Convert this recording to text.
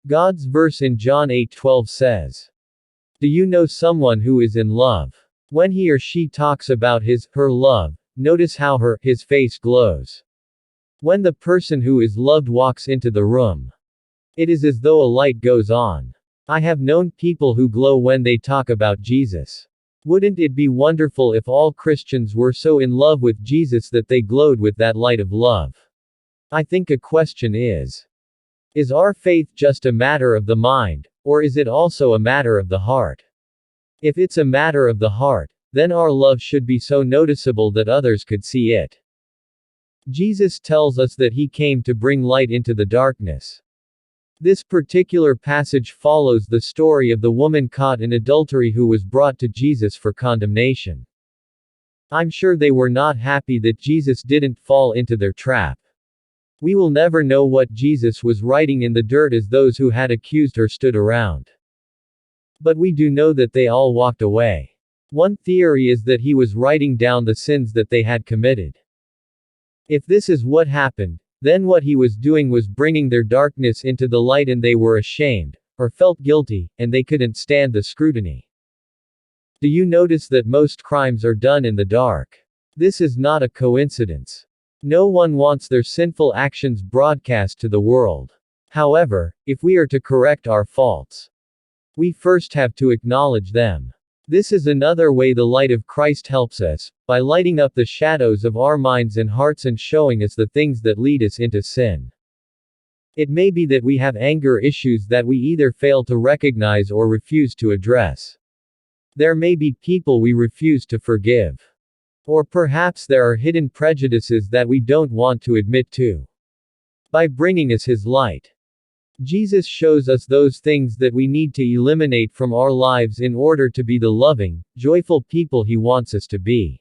God's verse in John 8:12 says, "Do you know someone who is in love? When he or she talks about her love, notice how his face glows. When the person who is loved walks into the room, it is as though a light goes on." I have known people who glow when they talk about Jesus. Wouldn't it be wonderful if all Christians were so in love with Jesus that they glowed with that light of love? I think a question is our faith just a matter of the mind, or is it also a matter of the heart? If it's a matter of the heart, then our love should be so noticeable that others could see it. Jesus tells us that he came to bring light into the darkness. This particular passage follows the story of the woman caught in adultery who was brought to Jesus for condemnation. I'm sure they were not happy that Jesus didn't fall into their trap. We will never know what Jesus was writing in the dirt as those who had accused her stood around. But we do know that they all walked away. One theory is that he was writing down the sins that they had committed. If this is what happened, then what he was doing was bringing their darkness into the light, and they were ashamed, or felt guilty, and they couldn't stand the scrutiny. Do you notice that most crimes are done in the dark? This is not a coincidence. No one wants their sinful actions broadcast to the world. However, if we are to correct our faults, we first have to acknowledge them. This is another way the light of Christ helps us, by lighting up the shadows of our minds and hearts and showing us the things that lead us into sin. It may be that we have anger issues that we either fail to recognize or refuse to address. There may be people we refuse to forgive. Or perhaps there are hidden prejudices that we don't want to admit to. By bringing us his light, Jesus shows us those things that we need to eliminate from our lives in order to be the loving, joyful people he wants us to be.